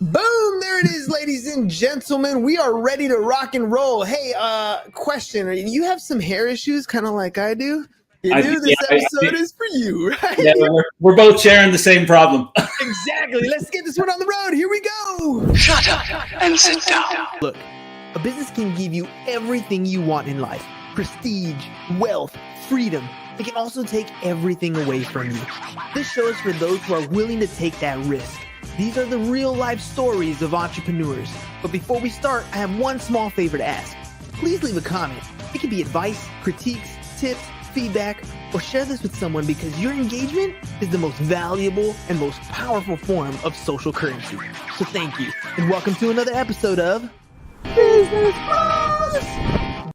Boom! There it is, ladies and gentlemen. We are ready to rock and roll. Hey, question. You have some hair issues, kind of like I do? You do? This episode is for you, right? Yeah, we're both sharing the same problem. Exactly. Let's get this one on the road. Here we go. Shut up and sit down. Look, a business can give you everything you want in life. Prestige, wealth, freedom. It can also take everything away from you. This show is for those who are willing to take that risk. These are the real life stories of entrepreneurs. But before we start, I have one small favor to ask. Please leave a comment. It can be advice, critiques, tips, feedback, or share this with someone because your engagement is the most valuable and most powerful form of social currency. So thank you, and welcome to another episode of Business Bros.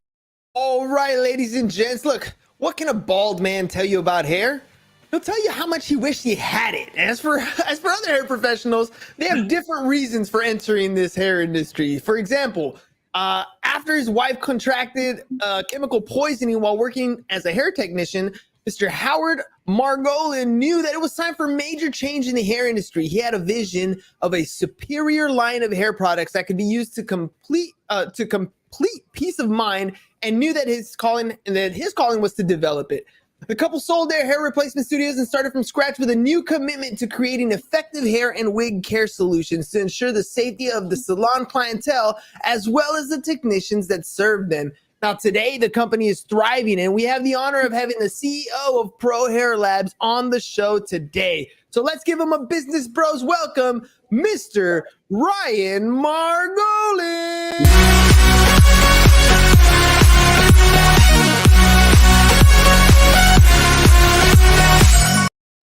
All right, ladies and gents, look, what can a bald man tell you about hair? He'll tell you how much he wished he had it. As for other hair professionals, they have different reasons for entering this hair industry. For example, after his wife contracted chemical poisoning while working as a hair technician, Mr. Howard Margolin knew that it was time for major change in the hair industry. He had a vision of a superior line of hair products that could be used to complete peace of mind, and knew that his calling was to develop it. The couple sold their hair replacement studios and started from scratch with a new commitment to creating effective hair and wig care solutions to ensure the safety of the salon clientele as well as the technicians that served them. Now, today, the company is thriving, and we have the honor of having the CEO of Pro Hair Labs on the show today. So let's give him a Business Bros welcome, Mr. Ryan Margolin.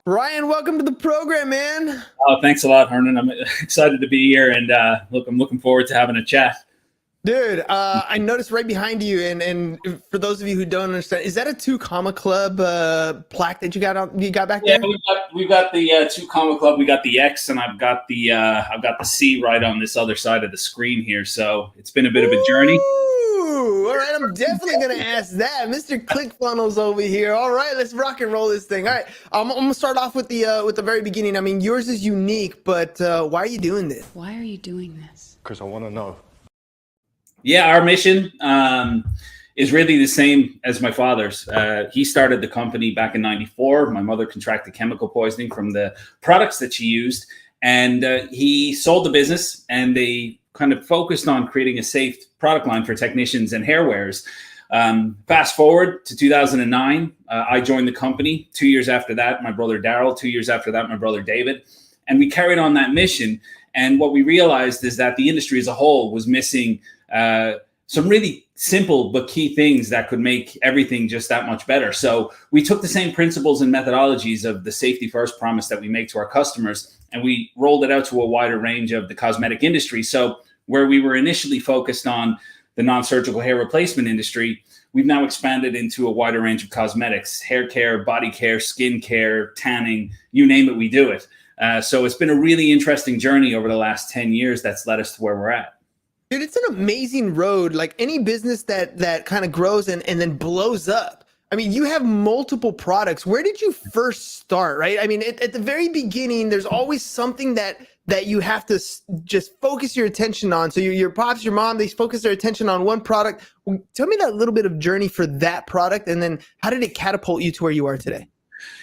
Ryan, welcome to the program, man. Oh, thanks a lot, Hernan. I'm excited to be here, and I'm looking forward to having a chat. Dude, I noticed right behind you, and for those of you who don't understand, is that a 2 Comma Club plaque that you got back there? Yeah, we've got the 2 Comma Club. We got the X, and I've got the C right on this other side of the screen here. So it's been a bit of a journey. All right, I'm definitely going to ask that. Mr. ClickFunnels over here. All right, let's rock and roll this thing. All right, I'm going to start off with the very beginning. I mean, yours is unique, but why are you doing this? Why are you doing this? Because I want to know. Yeah, our mission is really the same as my father's. He started the company back in '94. My mother contracted chemical poisoning from the products that she used, and he sold the business, and they kind of focused on creating a safe product line for technicians and hair wearers. Fast forward to 2009, I joined the company. 2 years after that, my brother Daryl. 2 years after that, my brother David. And we carried on that mission. And what we realized is that the industry as a whole was missing some really simple but key things that could make everything just that much better. So we took the same principles and methodologies of the safety first promise that we make to our customers, and we rolled it out to a wider range of the cosmetic industry. So where we were initially focused on the non-surgical hair replacement industry, we've now expanded into a wider range of cosmetics, hair care, body care, skin care, tanning, you name it, we do it. So it's been a really interesting journey over the last 10 years that's led us to where we're at. Dude, it's an amazing road. Like any business that kind of grows and then blows up. I mean, you have multiple products. Where did you first start, right? I mean, at the very beginning, there's always something that you have to just focus your attention on. So your pops, your mom, they focus their attention on one product. Tell me that little bit of journey for that product, and then how did it catapult you to where you are today?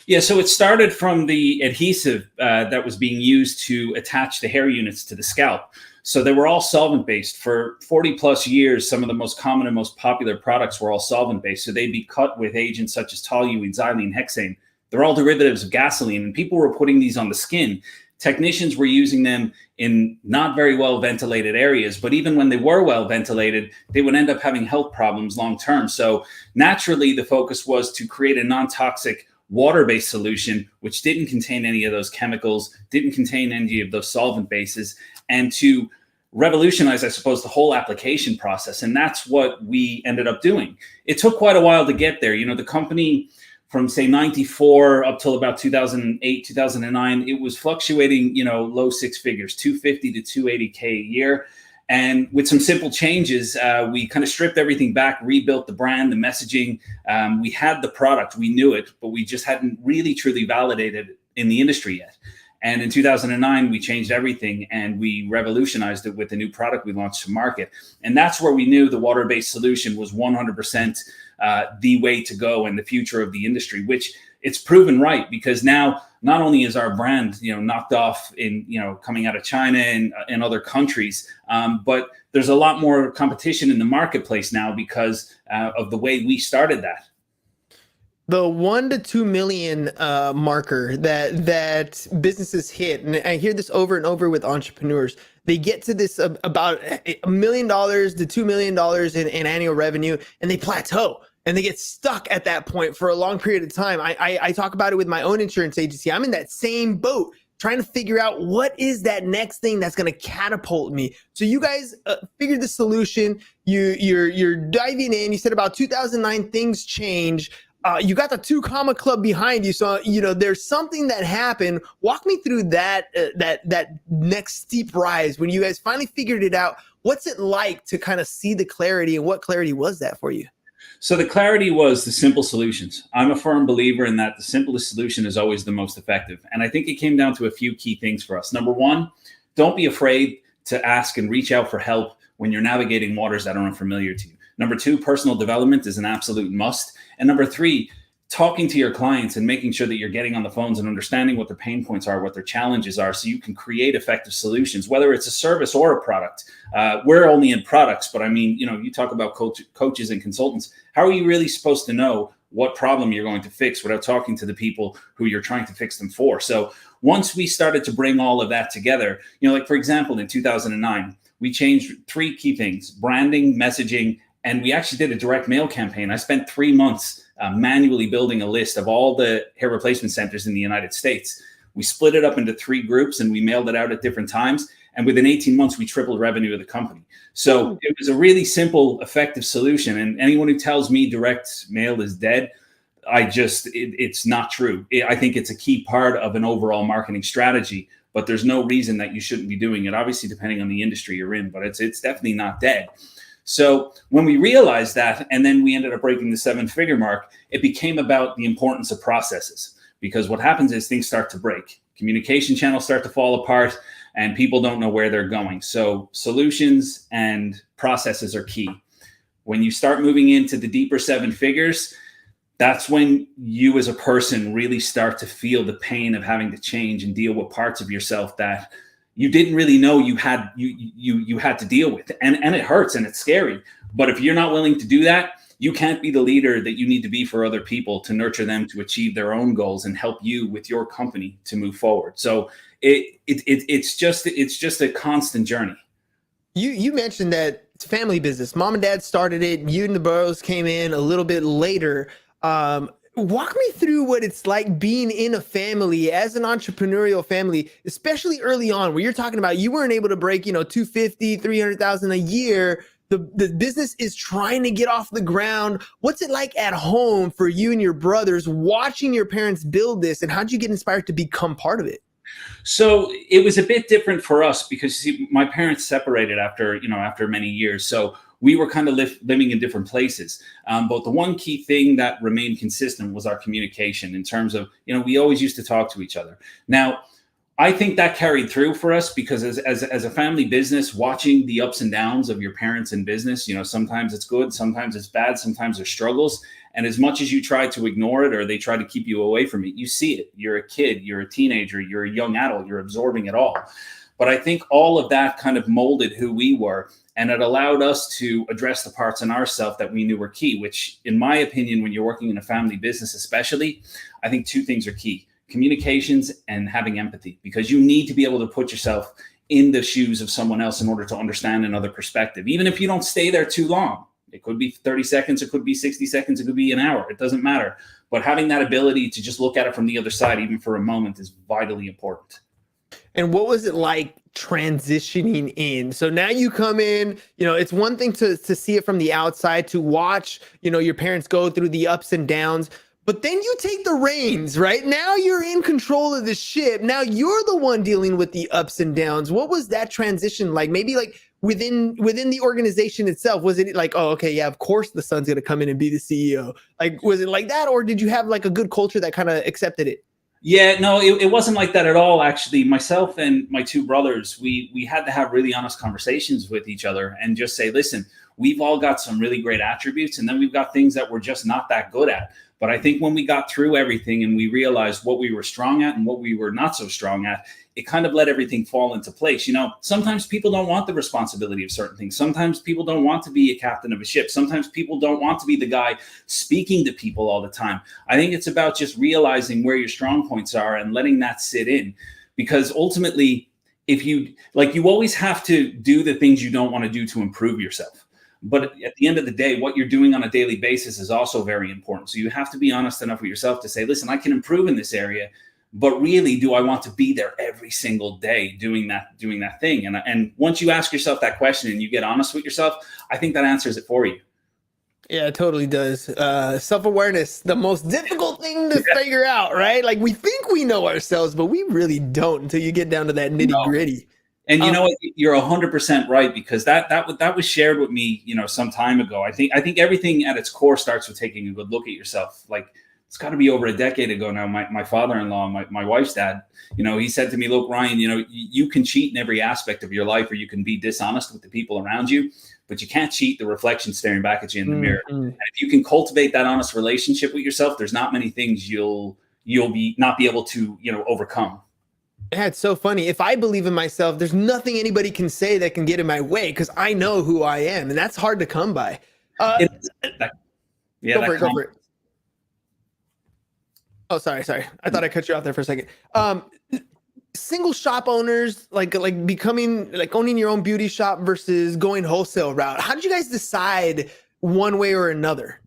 Yeah, so it started from the adhesive that was being used to attach the hair units to the scalp. So they were all solvent-based. For 40 plus years, some of the most common and most popular products were all solvent-based. So they'd be cut with agents such as toluene, xylene, hexane. They're all derivatives of gasoline, and people were putting these on the skin. Technicians were using them in not very well ventilated areas, but even when they were well ventilated, they would end up having health problems long-term. So naturally, the focus was to create a non-toxic water-based solution, which didn't contain any of those chemicals, didn't contain any of those solvent bases, and to revolutionize, I suppose, the whole application process. And that's what we ended up doing. It took quite a while to get there. You know, the company from say 94 up till about 2008, 2009, it was fluctuating, you know, low six figures, 250 to 280K a year. And with some simple changes, we kind of stripped everything back, rebuilt the brand, the messaging. We had the product, we knew it, but we just hadn't really truly validated it in the industry yet. And in 2009, we changed everything and we revolutionized it with the new product we launched to market. And that's where we knew the water-based solution was 100% the way to go and the future of the industry, which it's proven right, because now not only is our brand, knocked off in, coming out of China and other countries, but there's a lot more competition in the marketplace now because of the way we started that. The 1 to 2 million marker that businesses hit, and I hear this over and over with entrepreneurs. They get to this about $1 million to $2 million in annual revenue, and they plateau. And they get stuck at that point for a long period of time. I talk about it with my own insurance agency. I'm in that same boat, trying to figure out what is that next thing that's going to catapult me. So you guys figured the solution. You're diving in. You said about 2009 things change. You got the 2 Comma Club behind you. So, there's something that happened. Walk me through that next steep rise when you guys finally figured it out. What's it like to kind of see the clarity, and what clarity was that for you? So the clarity was the simple solutions. I'm a firm believer in that the simplest solution is always the most effective. And I think it came down to a few key things for us. Number one, don't be afraid to ask and reach out for help when you're navigating waters that are unfamiliar to you. Number two, personal development is an absolute must. And number three, talking to your clients and making sure that you're getting on the phones and understanding what their pain points are, what their challenges are, so you can create effective solutions, whether it's a service or a product. We're only in products, but I mean, you talk about coaches and consultants. How are you really supposed to know what problem you're going to fix without talking to the people who you're trying to fix them for? So once we started to bring all of that together, like for example, in 2009, we changed 3 key things: branding, messaging, and we actually did a direct mail campaign. I spent 3 months manually building a list of all the hair replacement centers in the United States. We split it up into 3 groups and we mailed it out at different times. And within 18 months, we tripled revenue of the company. So it was a really simple, effective solution. And anyone who tells me direct mail is dead, it's not true. I think it's a key part of an overall marketing strategy, but there's no reason that you shouldn't be doing it. Obviously, depending on the industry you're in, but it's definitely not dead. So when we realized that, and then we ended up breaking the 7-figure mark, it became about the importance of processes, because what happens is things start to break. Communication channels start to fall apart and people don't know where they're going. So solutions and processes are key. When you start moving into the deeper 7 figures, that's when you as a person really start to feel the pain of having to change and deal with parts of yourself that you didn't really know you had to deal with. And it hurts and it's scary. But if you're not willing to do that, you can't be the leader that you need to be for other people to nurture them to achieve their own goals and help you with your company to move forward. So it's just a constant journey. You mentioned that it's family business. Mom and dad started it. You and the bros came in a little bit later. Walk me through what it's like being in a family as an entrepreneurial family, especially early on, where you're talking about you weren't able to break, 250, 300,000 a year. The business is trying to get off the ground. What's it like at home for you and your brothers watching your parents build this, and how'd you get inspired to become part of it? So it was a bit different for us because my parents separated after many years. So we were kind of living in different places. But the one key thing that remained consistent was our communication in terms of, we always used to talk to each other. Now, I think that carried through for us because as a family business, watching the ups and downs of your parents in business, sometimes it's good, sometimes it's bad, sometimes there's struggles. And as much as you try to ignore it or they try to keep you away from it, you see it. You're a kid, you're a teenager, you're a young adult, you're absorbing it all. But I think all of that kind of molded who we were, and it allowed us to address the parts in ourselves that we knew were key, which in my opinion, when you're working in a family business especially, I think 2 things are key: communications and having empathy, because you need to be able to put yourself in the shoes of someone else in order to understand another perspective, even if you don't stay there too long. It could be 30 seconds, it could be 60 seconds, it could be an hour, it doesn't matter. But having that ability to just look at it from the other side, even for a moment, is vitally important. And what was it like transitioning in? So now you come in, it's one thing to see it from the outside, to watch, your parents go through the ups and downs, but then you take the reins, right? Now you're in control of the ship. Now you're the one dealing with the ups and downs. What was that transition like? Maybe like within the organization itself, was it like, oh, okay, yeah, of course the son's going to come in and be the CEO? Like, was it like that? Or did you have like a good culture that kind of accepted it? Yeah, no, it wasn't like that at all. Actually, myself and my two brothers, we had to have really honest conversations with each other and just say, listen, we've all got some really great attributes, and then we've got things that we're just not that good at. But I think when we got through everything and we realized what we were strong at and what we were not so strong at, it kind of let everything fall into place. You know, sometimes people don't want the responsibility of certain things. Sometimes people don't want to be a captain of a ship. Sometimes people don't want to be the guy speaking to people all the time. I think it's about just realizing where your strong points are and letting that sit in, because ultimately, if you always have to do the things you don't want to do to improve yourself. But at the end of the day, what you're doing on a daily basis is also very important. So you have to be honest enough with yourself to say, listen, I can improve in this area, but really, do I want to be there every single day doing that thing? And once you ask yourself that question and you get honest with yourself, I think that answers it for you. Yeah, it totally does. Self-awareness, the most difficult thing to figure out, right? Like, we think we know ourselves, but we really don't until you get down to that nitty gritty. And you know what? You're 100% right, because that was shared with me, some time ago. I think everything at its core starts with taking a good look at yourself. Like, it's got to be over a decade ago now. My father-in-law, my wife's dad, he said to me, look, Ryan, you can cheat in every aspect of your life, or you can be dishonest with the people around you, but you can't cheat the reflection staring back at you in the mirror. And if you can cultivate that honest relationship with yourself, there's not many things you'll not be able to, overcome. Yeah, it's so funny. If I believe in myself, there's nothing anybody can say that can get in my way, because I know who I am, and that's hard to come by. Go for it. Oh, sorry. I thought I cut you off there for a second. Single shop owners, like becoming, like owning your own beauty shop versus going wholesale route. How did you guys decide one way or another?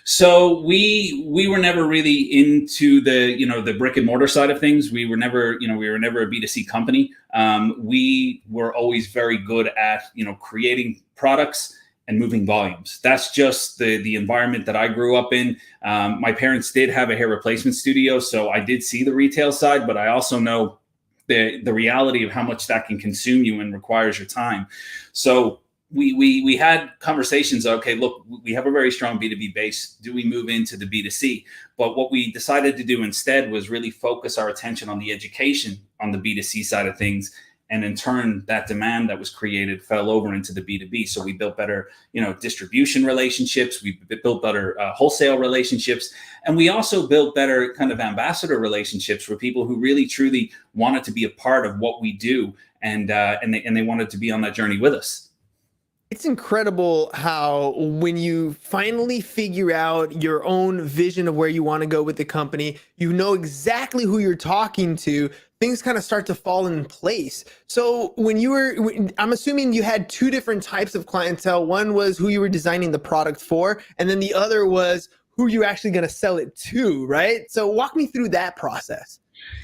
So we were never really into the brick and mortar side of things. We were never a B2C company. We were always very good at, creating products and moving volumes. That's just the environment that I grew up in. My parents did have a hair replacement studio, so I did see the retail side, but I also know the reality of how much that can consume you and requires your time. So we had conversations. Okay, look, we have a very strong B2B base. Do we move into the B2C? But what we decided to do instead was really focus our attention on the education on the B2C side of things. And in turn, that demand that was created fell over into the B2B. So we built better, distribution relationships. We built better wholesale relationships. And we also built better kind of ambassador relationships for people who really, truly wanted to be a part of what we do. And they wanted to be on that journey with us. It's incredible how when you finally figure out your own vision of where you want to go with the company, you know exactly who you're talking to, things kind of start to fall in place. So I'm assuming you had two different types of clientele. One was who you were designing the product for, and then the other was who you're actually going to sell it to, right? So walk me through that process.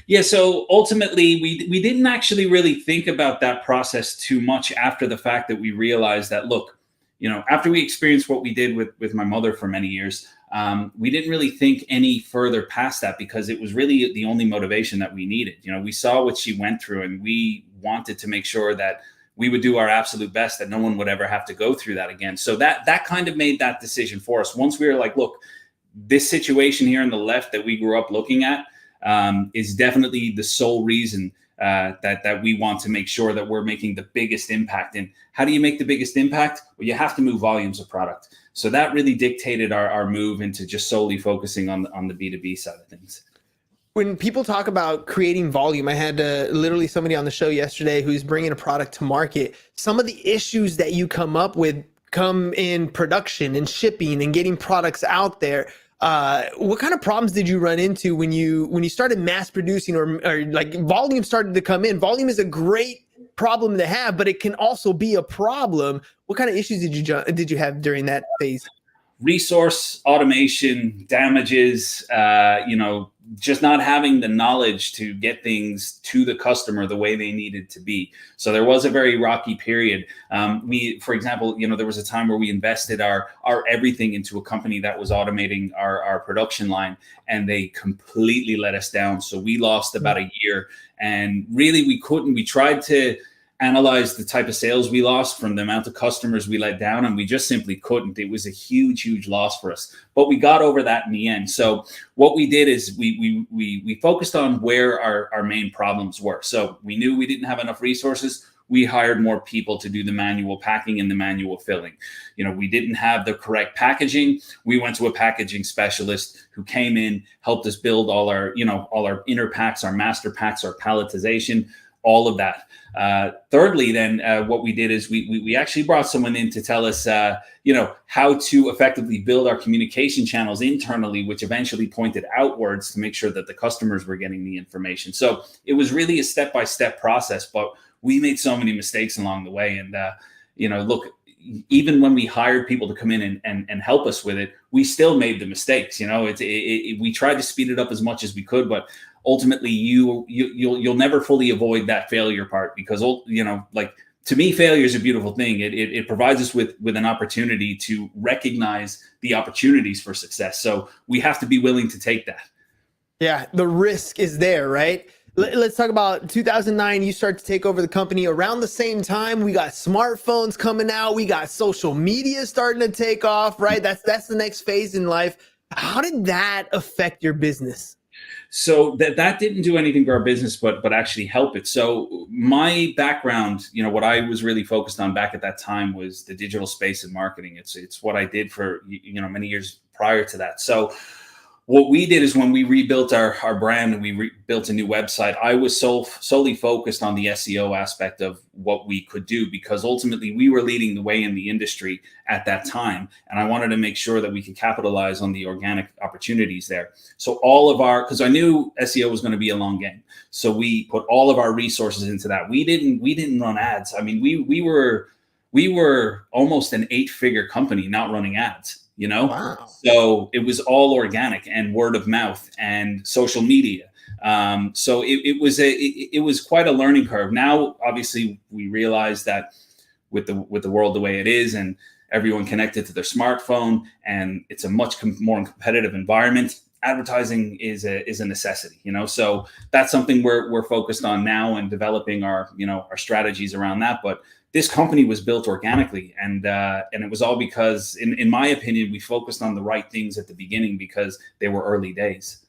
Yeah, so ultimately, we didn't actually really think about that process too much after the fact that we realized that, look, after we experienced what we did with my mother for many years, we didn't really think any further past that, because it was really the only motivation that we needed. We saw what she went through, and we wanted to make sure that we would do our absolute best, that no one would ever have to go through that again. So that kind of made that decision for us. Once we were like, look, this situation here on the left that we grew up looking at, is definitely the sole reason that we want to make sure that we're making the biggest impact. And how do you make the biggest impact? Well, you have to move volumes of product. So that really dictated our move into just solely focusing on the B2B side of things. When people talk about creating volume, I had literally somebody on the show yesterday who's bringing a product to market. Some of the issues that you come up with come in production and shipping and getting products out there. What kind of problems did you run into when you started mass producing or like volume started to come in? Volume is a great problem to have, but it can also be a problem. What kind of issues did you have during that phase? Resource automation, damages, just not having the knowledge to get things to the customer the way they needed to be. So there was a very rocky period. For example, there was a time where we invested our everything into a company that was automating our production line, and they completely let us down. So we lost about a year, and really we tried to analyzed the type of sales we lost from the amount of customers we let down, and we just simply couldn't. It was a huge loss for us, but we got over that in the end. So what we did is we focused on where our main problems were. So we knew we didn't have enough resources. We hired more people to do the manual packing and the manual filling. We didn't have the correct packaging. We went to a packaging specialist who came in, helped us build all our inner packs, our master packs, our palletization, all of that. Thirdly, then what we did is we actually brought someone in to tell us, how to effectively build our communication channels internally, which eventually pointed outwards to make sure that the customers were getting the information. So it was really a step-by-step process, but we made so many mistakes along the way. And, look, even when we hired people to come in and help us with it, we still made the mistakes. We tried to speed it up as much as we could, but ultimately you'll never fully avoid that failure part, because, to me, failure is a beautiful thing. It provides us with an opportunity to recognize the opportunities for success. So we have to be willing to take that. Yeah, the risk is there, right? Let's talk about 2009. You start to take over the company. Around the same time, we got smartphones coming out. We got social media starting to take off, right? That's the next phase in life. How did that affect your business? So that didn't do anything for our business, but actually help it. So my background, what I was really focused on back at that time was the digital space and marketing. It's what I did for many years prior to that. So what we did is, when we rebuilt our brand and we rebuilt a new website, I was solely focused on the SEO aspect of what we could do, because ultimately we were leading the way in the industry at that time. And I wanted to make sure that we could capitalize on the organic opportunities there. So because I knew SEO was going to be a long game. So we put all of our resources into that. We didn't run ads. I mean, we were almost an 8-figure company not running ads. Wow. So it was all organic and word of mouth and social media. So it was quite a learning curve. Now, obviously, we realize that with the world the way it is, and everyone connected to their smartphone, and it's a much more competitive environment, advertising is a necessity. So that's something we're focused on now, and developing our strategies around that. But this company was built organically, and it was all because, in my opinion, we focused on the right things at the beginning, because they were early days.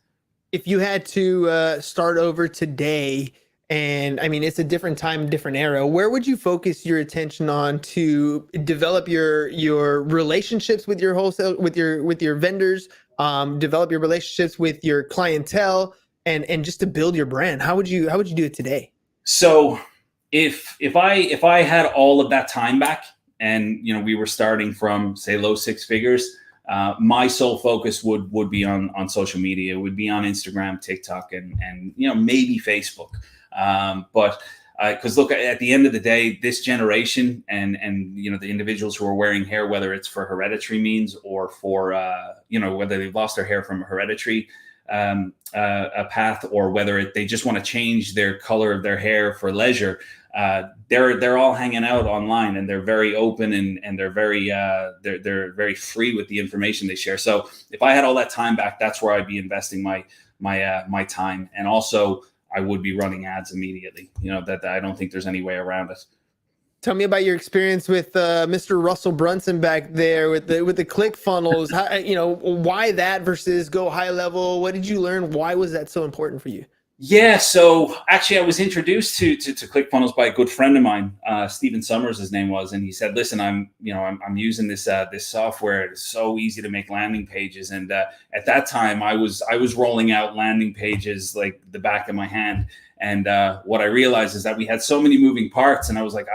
If you had to start over today, and I mean, it's a different time, different era, where would you focus your attention on to develop your relationships with your wholesale, with your vendors, develop your relationships with your clientele, and just to build your brand? How would you do it today? So if I had all of that time back, and we were starting from, say, low 6 figures, my sole focus would be on social media. It would be on Instagram, TikTok, and maybe Facebook. But because look, at the end of the day, this generation and the individuals who are wearing hair, whether it's for hereditary means or for whether they've lost their hair from a hereditary a path, or whether they just want to change their color of their hair for leisure, they're all hanging out online, and they're very open, and they're very free with the information they share. So if I had all that time back, that's where I'd be investing my time. And also, I would be running ads immediately. That I don't think there's any way around it. Tell me about your experience with Mr. Russell Brunson back there with the click funnels. How, why that versus go high level? What did you learn? Why was that so important for you? Yeah, so actually I was introduced to ClickFunnels by a good friend of mine, Stephen Summers, his name was, and he said, "Listen, I'm using this software. It's so easy to make landing pages." And at that time, I was rolling out landing pages like the back of my hand. And what I realized is that we had so many moving parts, and I was like,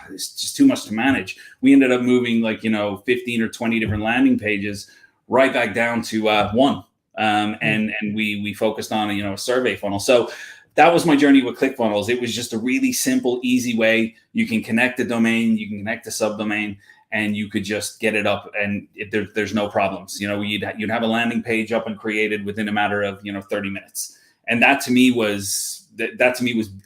it's just too much to manage. We ended up moving 15 or 20 different landing pages right back down to one. And we focused on a survey funnel. So that was my journey with ClickFunnels. It was just a really simple, easy way. You can connect the domain, you can connect the subdomain, and you could just get it up, and there's no problems. You'd have a landing page up and created within a matter of 30 minutes. And that to me was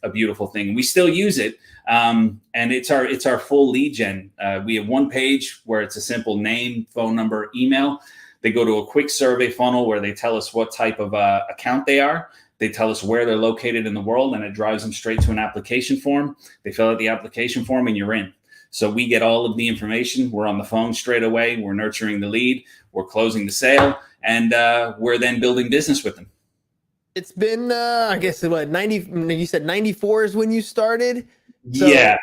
a beautiful thing. We still use it, and it's our full lead gen. We have one page where it's a simple name, phone number, email. They go to a quick survey funnel where they tell us what type of account they are. They tell us where they're located in the world, and it drives them straight to an application form. They fill out the application form and you're in. So we get all of the information. We're on the phone straight away. We're nurturing the lead. We're closing the sale, and we're then building business with them. It's been, I guess, what, 90, you said 94 is when you started? So, yeah.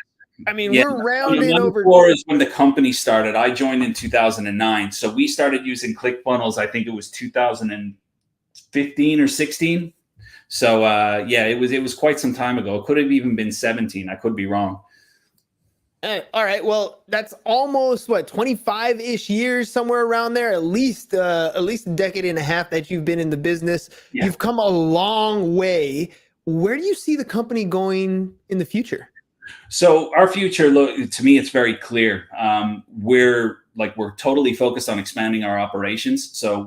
I mean, we're rounding over. 94 is when the company started. I joined in 2009. So we started using ClickFunnels, I think it was 2015 or 16. So it was quite some time ago. It could have even been 17. I could be wrong. All right. Well, that's almost 25-ish years, somewhere around there. At least a decade and a half that you've been in the business. Yeah. You've come a long way. Where do you see the company going in the future? So our future, to me, it's very clear. We're totally focused on expanding our operations. So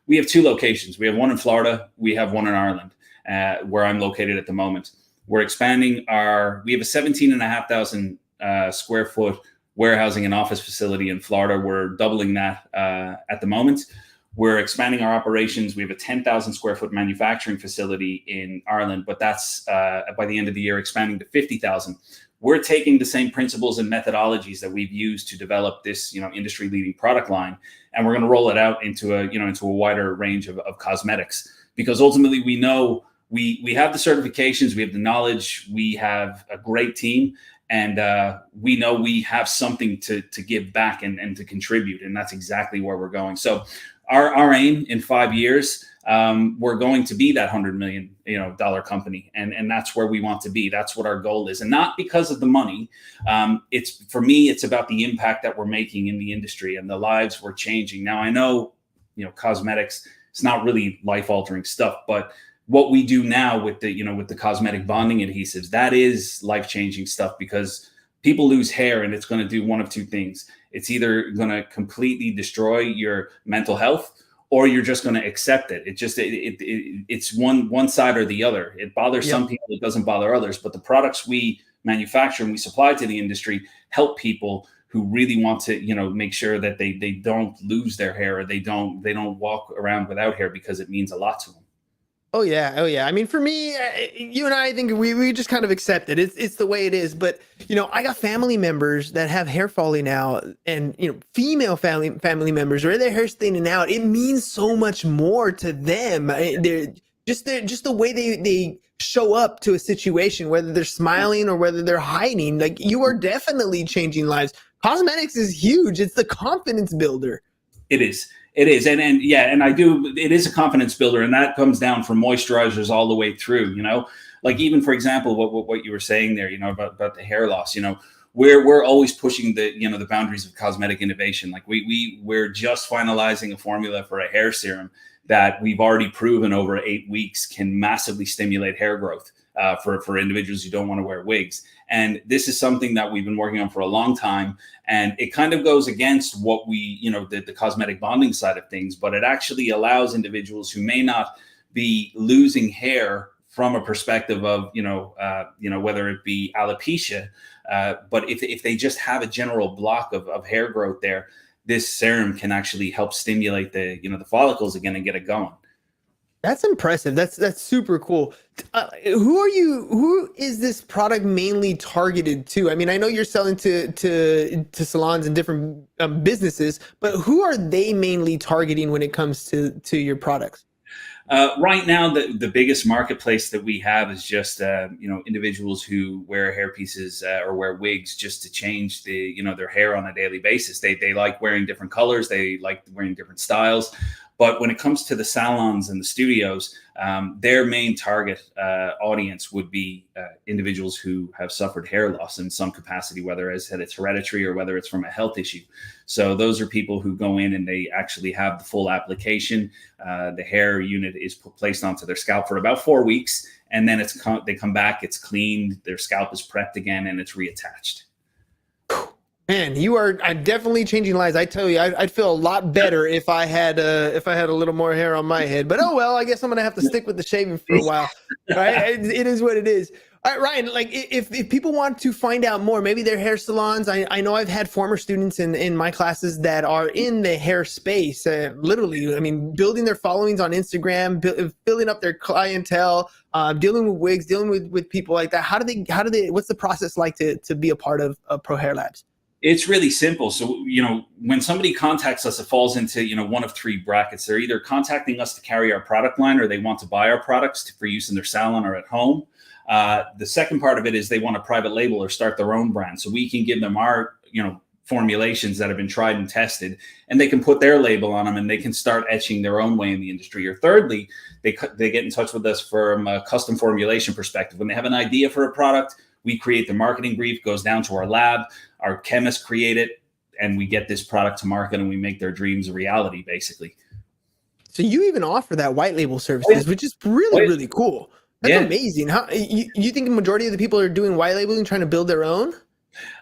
we have 2 locations. We have one in Florida. We have one in Ireland, where I'm located at the moment. We're expanding we have a 17,500 square foot warehousing and office facility in Florida. We're doubling that at the moment. We're expanding our operations. We have a 10,000 square foot manufacturing facility in Ireland, but that's by the end of the year expanding to 50,000. We're taking the same principles and methodologies that we've used to develop this, industry leading product line, and we're going to roll it out into a wider range of cosmetics, because ultimately we know we have the certifications, we have the knowledge, we have a great team, and we know we have something to give back and to contribute, and that's exactly where we're going. So our aim in 5 years, we're going to be that $100 million dollar company, and that's where we want to be. That's what our goal is, and not because of the money. For me, it's about the impact that we're making in the industry and the lives we're changing. Now, I know cosmetics, it's not really life altering stuff, but what we do now with the cosmetic bonding adhesives, that is life changing stuff, because people lose hair and it's going to do one of 2 things. It's either going to completely destroy your mental health, or you're just going to accept it. It's one side or the other. It bothers some people, it doesn't bother others. But the products we manufacture and we supply to the industry help people who really want to, make sure that they don't lose their hair, or they don't walk around without hair, because it means a lot to them. Oh yeah. I mean, for me, you and I think we just kind of accept it. It's the way it is. But I got family members that have hair falling out, and female family members where their hair's thinning out. It means so much more to them. They're just the way they show up to a situation, whether they're smiling or whether they're hiding. Like, you are definitely changing lives. Cosmetics is huge. It's the confidence builder. It is. And I do, it is a confidence builder, and that comes down from moisturizers all the way through, like, even for example, what you were saying there, about the hair loss, we're always pushing the boundaries of cosmetic innovation. Like we're just finalizing a formula for a hair serum that we've already proven over 8 weeks can massively stimulate hair growth for individuals who don't want to wear wigs. And this is something that we've been working on for a long time. And it kind of goes against what the cosmetic bonding side of things, but it actually allows individuals who may not be losing hair from a perspective of, whether it be alopecia, but if they just have a general block of hair growth there, this serum can actually help stimulate the follicles again and get it going. That's impressive. That's super cool. Who is this product mainly targeted to? I mean, I know you're selling to salons and different businesses, but who are they mainly targeting when it comes to your products? Right now, the biggest marketplace that we have is just individuals who wear hair pieces or wear wigs just to change their hair on a daily basis. They like wearing different colors. They like wearing different styles. But when it comes to the salons and the studios, their main target audience would be individuals who have suffered hair loss in some capacity, whether it's hereditary or whether it's from a health issue. So those are people who go in and they actually have the full application. The hair unit is placed onto their scalp for about 4 weeks, and then they come back, it's cleaned, their scalp is prepped again, and it's reattached. Man, you are definitely changing lives. I tell you, I'd feel a lot better if I had a little more hair on my head. But oh well, I guess I'm gonna have to stick with the shaving for a while. Right? It is what it is. All right, Ryan, like if people want to find out more, maybe their hair salons, I know I've had former students in my classes that are in the hair space, literally, I mean, building their followings on Instagram, building up their clientele, dealing with wigs, dealing with people like that. How do they, what's the process like to be a part of Pro Hair Labs? It's really simple. So, when somebody contacts us, it falls into, one of three brackets. They're either contacting us to carry our product line, or they want to buy our products for use in their salon or at home. The second part of it is they want a private label or start their own brand. So we can give them our, formulations that have been tried and tested, and they can put their label on them and they can start etching their own way in the industry. Or thirdly, they get in touch with us from a custom formulation perspective. When they have an idea for a product, we create the marketing brief, goes down to our lab, our chemists create it, and we get this product to market and we make their dreams a reality, basically. So you even offer that white label services, which is really cool. That's amazing. How you think the majority of the people are doing white labeling, trying to build their own?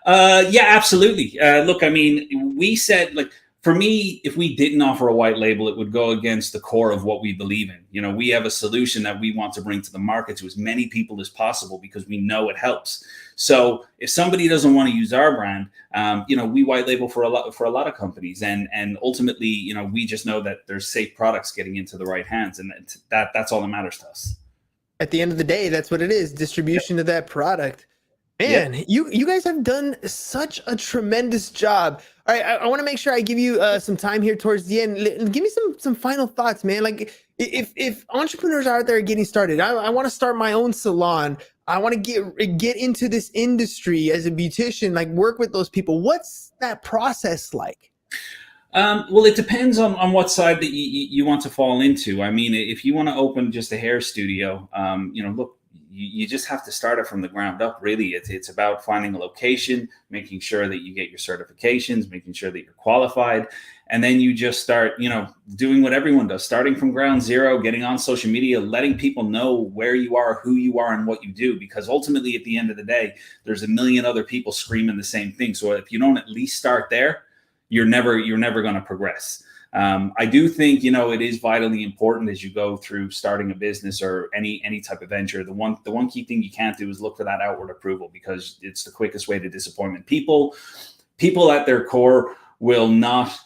Yeah, absolutely. Look, I mean, we said, like, for me, if we didn't offer a white label, it would go against the core of what we believe in. We have a solution that we want to bring to the market to as many people as possible because we know it helps. So if somebody doesn't want to use our brand, we white label for a lot of companies, and ultimately, we just know that there's safe products getting into the right hands, and that's all that matters to us. At the end of the day, that's what it is: distribution of that product. Man, you guys have done such a tremendous job. All right, I want to make sure I give you some time here towards the end. Give me some final thoughts, man. Like if entrepreneurs are out there getting started, I want to start my own salon. I want to get into this industry as a beautician, like work with those people. What's that process like? Well, it depends on what side that you want to fall into. I mean, if you want to open just a hair studio, look, you just have to start it from the ground up. Really, it's about finding a location, making sure that you get your certifications, making sure that you're qualified, and then you just start, doing what everyone does, starting from ground zero, getting on social media, letting people know where you are, who you are, and what you do. Because ultimately, at the end of the day, there's a million other people screaming the same thing. So if you don't at least start there, you're never going to progress. I do think, it is vitally important as you go through starting a business or any type of venture. The one key thing you can't do is look for that outward approval, because it's the quickest way to disappointment. People at their core will not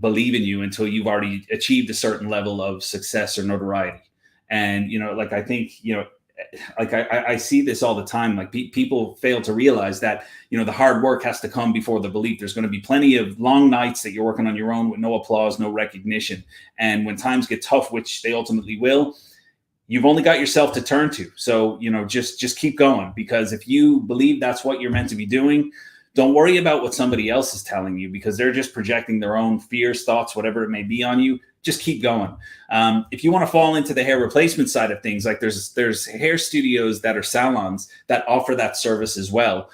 believe in you until you've already achieved a certain level of success or notoriety. And, I think, I see this all the time. Like people fail to realize that, the hard work has to come before the belief. There's going to be plenty of long nights that you're working on your own with no applause, no recognition. And when times get tough, which they ultimately will, you've only got yourself to turn to. So, just keep going, because if you believe that's what you're meant to be doing, don't worry about what somebody else is telling you, because they're just projecting their own fears, thoughts, whatever it may be on you. Just keep going. If you want to fall into the hair replacement side of things, like there's hair studios that are salons that offer that service as well.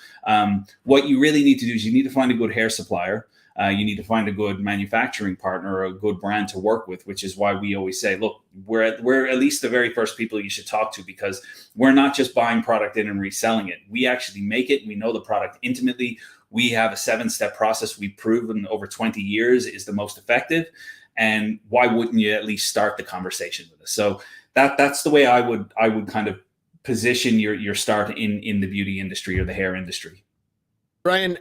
What you really need to do is you need to find a good hair supplier. You need to find a good manufacturing partner or a good brand to work with, which is why we always say, look, we're at least the very first people you should talk to, because we're not just buying product in and reselling it. We actually make it. We know the product intimately. We have a 7-step process we've proven over 20 years is the most effective. And why wouldn't you at least start the conversation with us? So that's the way I would kind of position your start in the beauty industry or the hair industry. Ryan,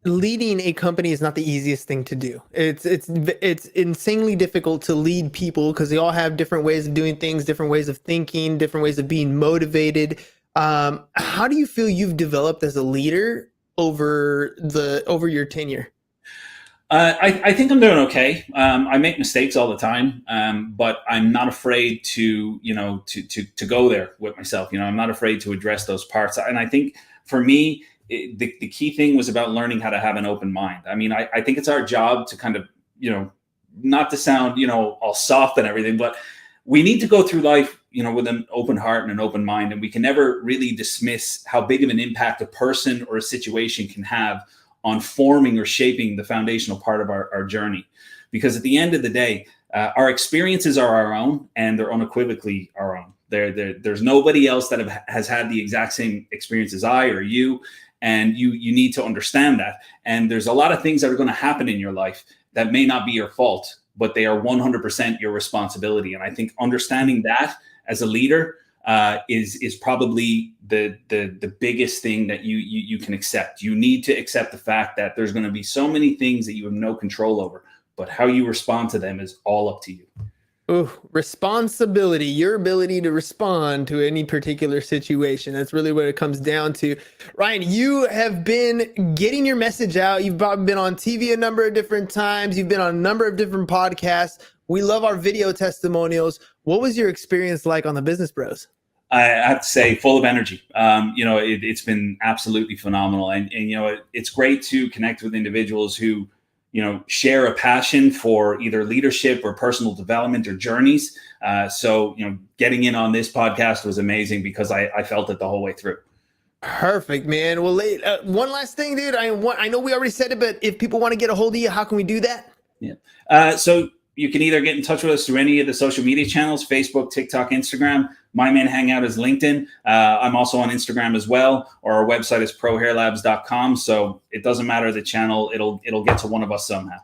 leading a company is not the easiest thing to do. It's insanely difficult to lead people, because they all have different ways of doing things, different ways of thinking, different ways of being motivated. How do you feel you've developed as a leader over your tenure? I think I'm doing okay. I make mistakes all the time, but I'm not afraid to go there with myself. I'm not afraid to address those parts. And I think for me, the key thing was about learning how to have an open mind. I mean, I think it's our job to kind of, not to sound, all soft and everything, but we need to go through life, with an open heart and an open mind. And we can never really dismiss how big of an impact a person or a situation can have on forming or shaping the foundational part of our journey. Because at the end of the day, our experiences are our own, and they're unequivocally our own. There's nobody else that has had the exact same experience as I or you, and you need to understand that. And there's a lot of things that are going to happen in your life that may not be your fault, but they are 100% your responsibility. And I think understanding that as a leader is probably the biggest thing that you can accept. You need to accept the fact that there's going to be so many things that you have no control over, but how you respond to them is all up to you. Ooh, responsibility, your ability to respond to any particular situation. That's really what it comes down to. Ryan, you have been getting your message out. You've probably been on TV a number of different times. You've been on a number of different podcasts. We love our video testimonials. What was your experience like on the Business Bros? I have to say, full of energy. It's been absolutely phenomenal. And it's great to connect with individuals who, share a passion for either leadership or personal development or journeys. So getting in on this podcast was amazing because I felt it the whole way through. Perfect, man. Well, one last thing, dude. I know we already said it, but if people want to get a hold of you, how can we do that? Yeah. So you can either get in touch with us through any of the social media channels, Facebook, TikTok, Instagram. My main hangout is LinkedIn. I'm also on Instagram as well, or our website is prohairlabs.com. So it doesn't matter the channel. It'll get to one of us somehow.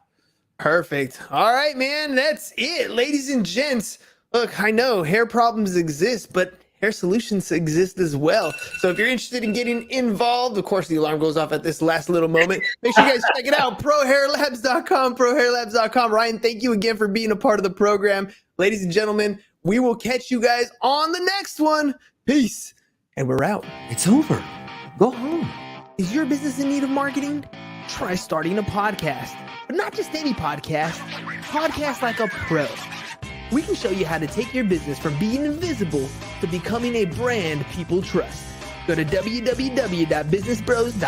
Perfect. All right, man. That's it. Ladies and gents, look, I know hair problems exist, but hair solutions exist as well. So if you're interested in getting involved, of course, the alarm goes off at this last little moment. Make sure you guys check it out. Prohairlabs.com, prohairlabs.com. Ryan, thank you again for being a part of the program. Ladies and gentlemen, we will catch you guys on the next one. Peace. And we're out. It's over. Go home. Is your business in need of marketing? Try starting a podcast. But not just any podcast. Podcast like a pro. We can show you how to take your business from being invisible to becoming a brand people trust. Go to www.businessbros.biz